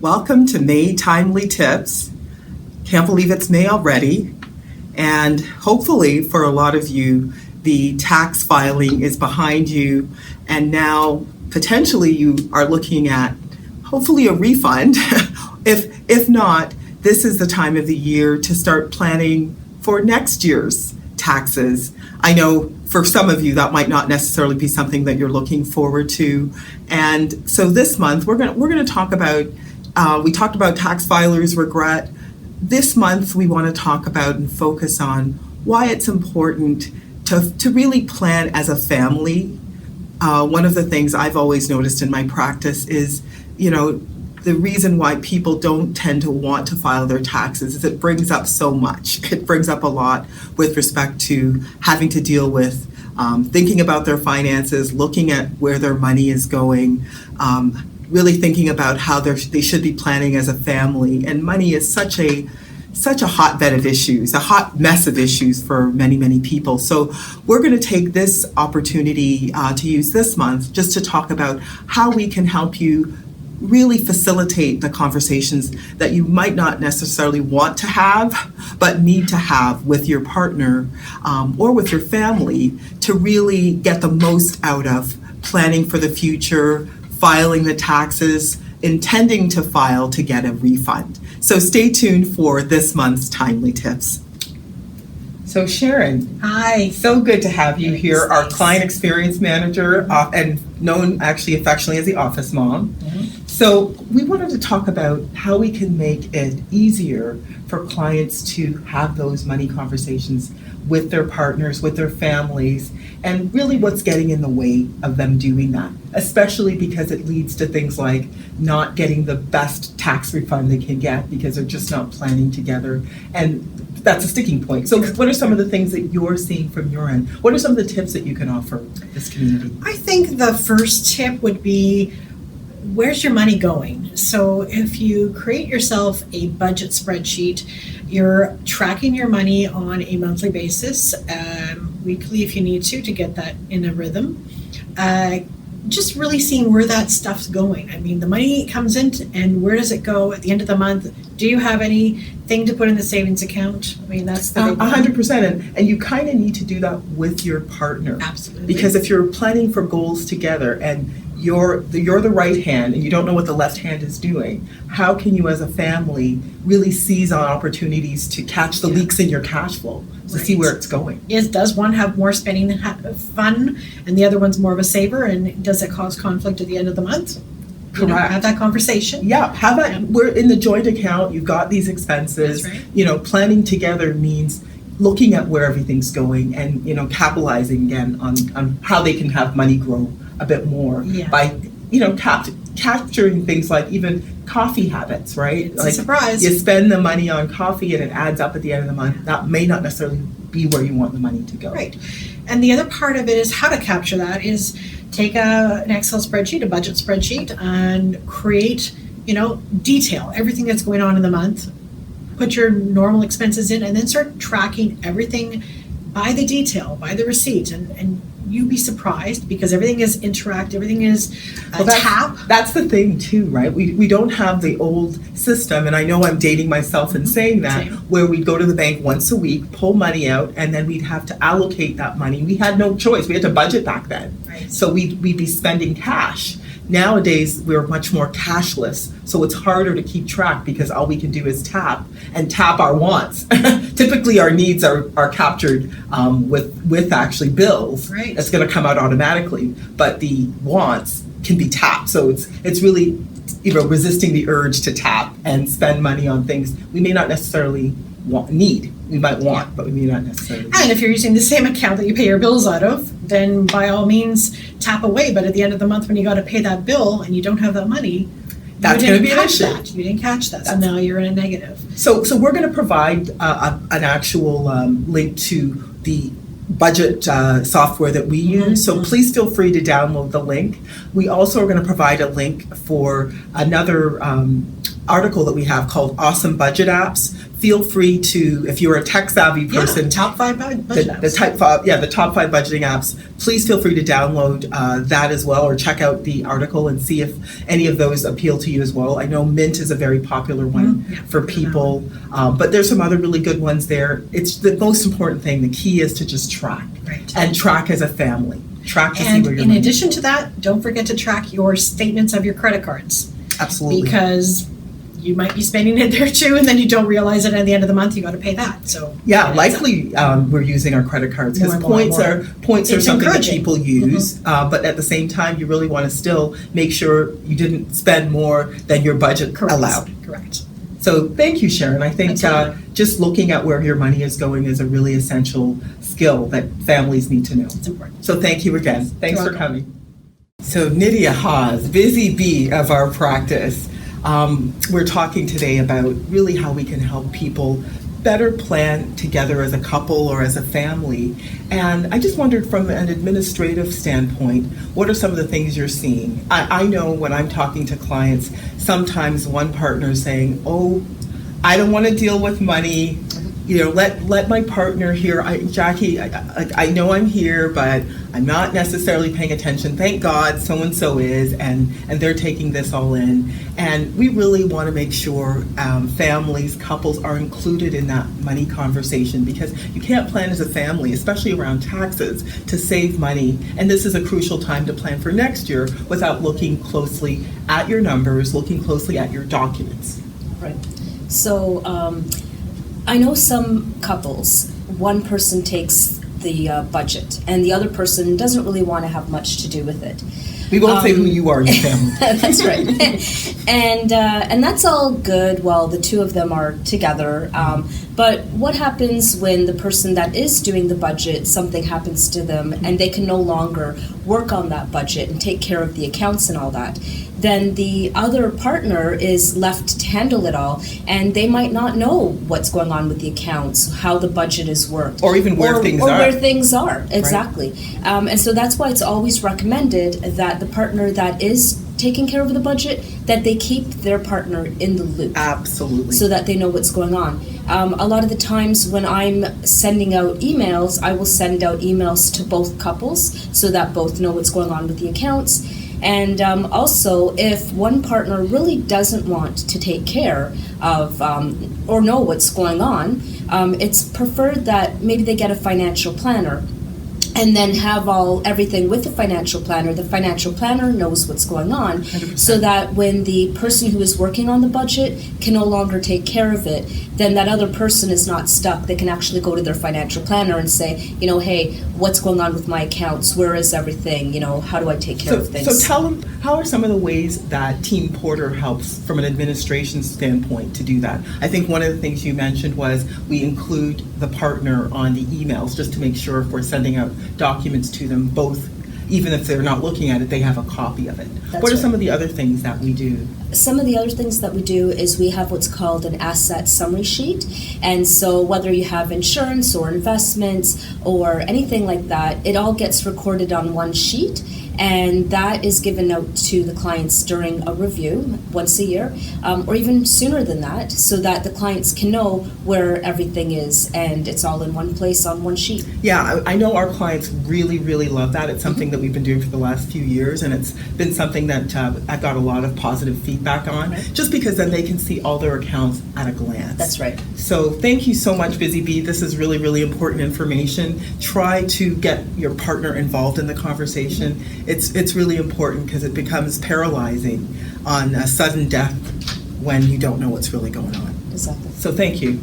Welcome to May Timely Tips. Can't believe it's May already. And hopefully for a lot of you, the tax filing is behind you. And now potentially you are looking at hopefully a refund. If not, this is the time of the year to start planning for next year's taxes. I know for some of you that might not necessarily be something that you're looking forward to. And so this month we're going to talk about we talked about tax filers' regret. This month, we want to talk about and focus on why it's important to really plan as a family. One of the things I've always noticed in my practice is, the reason why people don't tend to want to file their taxes is it brings up so much. It brings up a lot with respect to having to deal with thinking about their finances, looking at where their money is going, really thinking about how they should be planning as a family. And money is such a hotbed of issues, a hot mess of issues for many, many people. So we're going to take this opportunity to use this month just to talk about how we can help you really facilitate the conversations that you might not necessarily want to have, but need to have with your partner or with your family to really get the most out of planning for the future, filing the taxes, intending to file to get a refund. So stay tuned for this month's Timely Tips. So Sharon, hi. So good to have you here, our client experience manager and known actually affectionately as the office mom. Mm-hmm. So we wanted to talk about how we can make it easier for clients to have those money conversations with their partners, with their families, and really what's getting in the way of them doing that, especially because it leads to things like not getting the best tax refund they can get because they're just not planning together. And that's a sticking point. So what are some of the things that you're seeing from your end? What are some of the tips that you can offer this community? I think the first tip would be, where's your money going? So if you create yourself a budget spreadsheet, you're tracking your money on a monthly basis, weekly if you need to get that in a rhythm. Just really seeing where that stuff's going. I mean, the money comes in and where does it go at the end of the month? Do you have anything to put in the savings account? I mean, that's the big 100%. And you kind of need to do that with your partner. Absolutely. Because if you're planning for goals together and you're the right hand and you don't know what the left hand is doing, how can you as a family really seize on opportunities to catch the leaks in your cash flow to see where it's going? Yes, does one have more spending fun and the other one's more of a saver, and does it cause conflict at the end of the month? Correct. Have that conversation. Yeah, have that. We're in the joint account, you've got these expenses. That's right. Planning together means looking at where everything's going and, capitalizing again on how they can have money grow a bit more by, capturing things like even coffee habits, right? It's a surprise. You spend the money on coffee and it adds up at the end of the month. That may not necessarily be where you want the money to go. Right. And the other part of it is how to capture that is take an Excel spreadsheet, a budget spreadsheet, and create, detail everything that's going on in the month. Put your normal expenses in and then start tracking everything by the detail, by the receipt, and you'd be surprised because everything is interact, everything is tap. That's the thing too, right? We don't have the old system, and I know I'm dating myself in saying that, where we'd go to the bank once a week, pull money out, and then we'd have to allocate that money. We had no choice. We had to budget back then. Right. So we'd be spending cash. Nowadays, we're much more cashless, so it's harder to keep track because all we can do is tap our wants. Typically, our needs are captured with actually bills. Right. That's going to come out automatically, but the wants can be tapped. So it's really resisting the urge to tap and spend money on things we may not necessarily need. We might want, but we may not necessarily need. And if you're using the same account that you pay your bills out of, then by all means tap away. But at the end of the month when you got to pay that bill and you don't have that money, that's going to be an issue. You didn't catch that, so now you're in a negative. So we're going to provide an actual link to the budget software that we use. So please feel free to download the link. We also are going to provide a link for another article that we have called Awesome Budget Apps. Feel free to, if you're a tech-savvy person, top 5 budget apps. The top 5 budgeting apps, please feel free to download that as well, or check out the article and see if any of those appeal to you as well. I know Mint is a very popular one for people, but there's some other really good ones there. It's the most important thing. The key is to just track, and track as a family. Track to see where you're in addition to that, don't forget to track your statements of your credit cards. Absolutely. Because you might be spending it there too, and then you don't realize it at the end of the month. You got to pay that. So likely we're using our credit cards because points are something that people use. But at the same time, you really want to still make sure you didn't spend more than your budget allowed. Correct. So thank you, Sharon. I think just looking at where your money is going is a really essential skill that families need to know. It's important. So thank you again. Thanks for coming. So Nydia Haas, busy bee of our practice. We're talking today about really how we can help people better plan together as a couple or as a family. And I just wondered, from an administrative standpoint, what are some of the things you're seeing? I know when I'm talking to clients, sometimes one partner is saying, oh, I don't want to deal with money. You know, let my partner here. Jackie, I know I'm here, but I'm not necessarily paying attention. Thank God so-and-so is, and they're taking this all in. And we really want to make sure families, couples are included in that money conversation, because you can't plan as a family, especially around taxes, to save money. And this is a crucial time to plan for next year without looking closely at your numbers, looking closely at your documents. Right. So I know some couples, one person takes the budget and the other person doesn't really want to have much to do with it. We won't say who you are in the family. That's right. And that's all good while the two of them are together. But what happens when the person that is doing the budget, something happens to them and they can no longer work on that budget and take care of the accounts and all that? Then the other partner is left to handle it all, and they might not know what's going on with the accounts, how the budget is worked. Or even where things are. Or where things are, exactly. Right. And so that's why it's always recommended that the partner that is taking care of the budget, that they keep their partner in the loop. Absolutely. So that they know what's going on. A lot of the times when I'm sending out emails, I will send out emails to both couples so that both know what's going on with the accounts. And also, if one partner really doesn't want to take care of or know what's going on, it's preferred that maybe they get a financial planner and then have everything with the financial planner. The financial planner knows what's going on, 100%. So that when the person who is working on the budget can no longer take care of it, then that other person is not stuck. They can actually go to their financial planner and say, hey, what's going on with my accounts? Where is everything? How do I take care of things? So tell them, how are some of the ways that Team Porter helps from an administration standpoint to do that? I think one of the things you mentioned was we include the partner on the emails just to make sure if we're sending out documents to them, both, even if they're not looking at it, they have a copy of it. What are some of the other things that we do? Some of the other things that we do is we have what's called an asset summary sheet. And so whether you have insurance or investments or anything like that, it all gets recorded on one sheet. And that is given out to the clients during a review once a year, or even sooner than that, so that the clients can know where everything is and it's all in one place on one sheet. Yeah, I know our clients really, really love that. It's something that we've been doing for the last few years, and it's been something that I've got a lot of positive feedback on, just because then they can see all their accounts at a glance. That's right. So thank you so much, Busy Bee. This is really, really important information. Try to get your partner involved in the conversation. It's really important because it becomes paralyzing on a sudden death when you don't know what's really going on. Exactly. So thank you.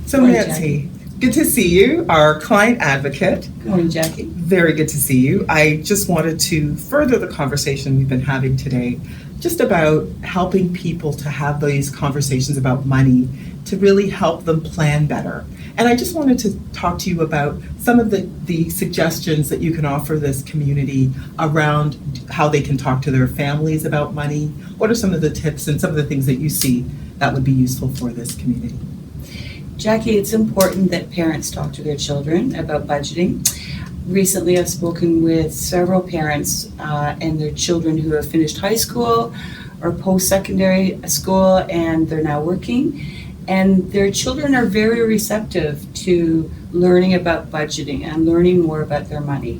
So Nancy, good to see you, our client advocate. Good morning, Jackie. Very good to see you. I just wanted to further the conversation we've been having today, just about helping people to have these conversations about money to really help them plan better. And I just wanted to talk to you about some of the suggestions that you can offer this community around how they can talk to their families about money. What are some of the tips and some of the things that you see that would be useful for this community? Jackie, it's important that parents talk to their children about budgeting. Recently, I've spoken with several parents and their children who have finished high school or post-secondary school and they're now working. And their children are very receptive to learning about budgeting and learning more about their money.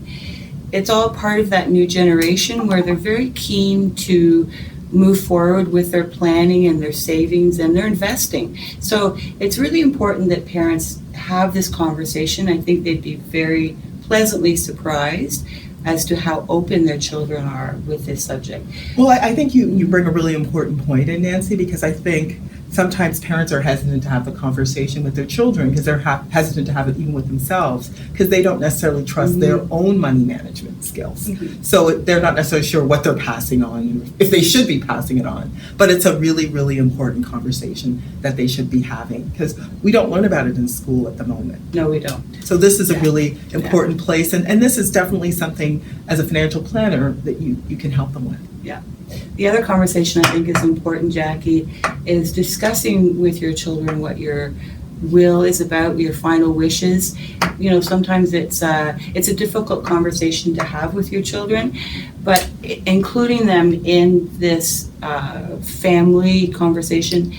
It's all part of that new generation where they're very keen to move forward with their planning and their savings and their investing. So it's really important that parents have this conversation. I think they'd be very pleasantly surprised as to how open their children are with this subject. Well, I think you bring a really important point in, Nancy, because I think sometimes parents are hesitant to have the conversation with their children because they're hesitant to have it even with themselves because they don't necessarily trust their own money management skills. So they're not necessarily sure what they're passing on, if they should be passing it on. But it's a really, really important conversation that they should be having because we don't learn about it in school at the moment. No, we don't. So this is a really important place, and this is definitely something as a financial planner that you can help them with. Yeah. The other conversation I think is important, Jackie, is discussing with your children what your will is about, your final wishes. You know, sometimes it's a difficult conversation to have with your children, but including them in this family conversation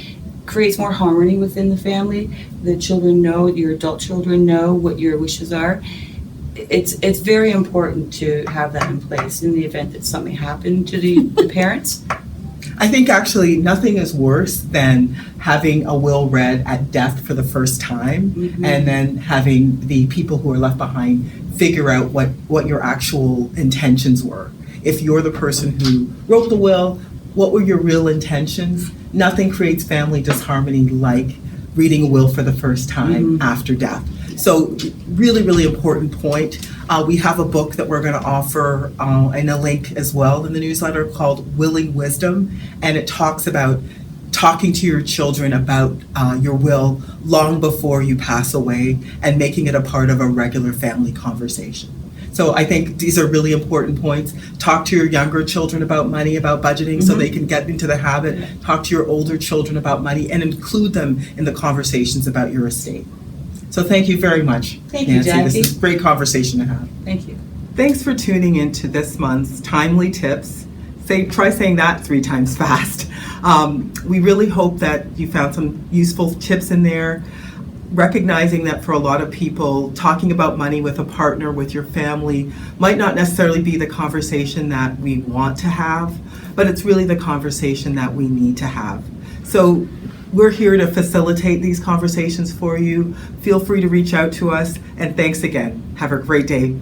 creates more harmony within the family. The children know, your adult children know what your wishes are. It's very important to have that in place in the event that something happened to the parents. I think actually nothing is worse than having a will read at death for the first time and then having the people who are left behind figure out what your actual intentions were. If you're the person who wrote the will, what were your real intentions? Nothing creates family disharmony like reading a will for the first time after death. So really, really important point. We have a book that we're going to offer and a link as well in the newsletter called Willing Wisdom, and it talks about talking to your children about your will long before you pass away and making it a part of a regular family conversation. So I think these are really important points. Talk to your younger children about money, about budgeting, so they can get into the habit. Talk to your older children about money and include them in the conversations about your estate. So thank you very much, Thank Nancy. you, Jackie. This is a great conversation to have. Thank you. Thanks for tuning in to this month's Timely Tips. Try saying that 3 times fast. We really hope that you found some useful tips in there, recognizing that for a lot of people, talking about money with a partner, with your family, might not necessarily be the conversation that we want to have, but it's really the conversation that we need to have. So we're here to facilitate these conversations for you. Feel free to reach out to us, and thanks again. Have a great day.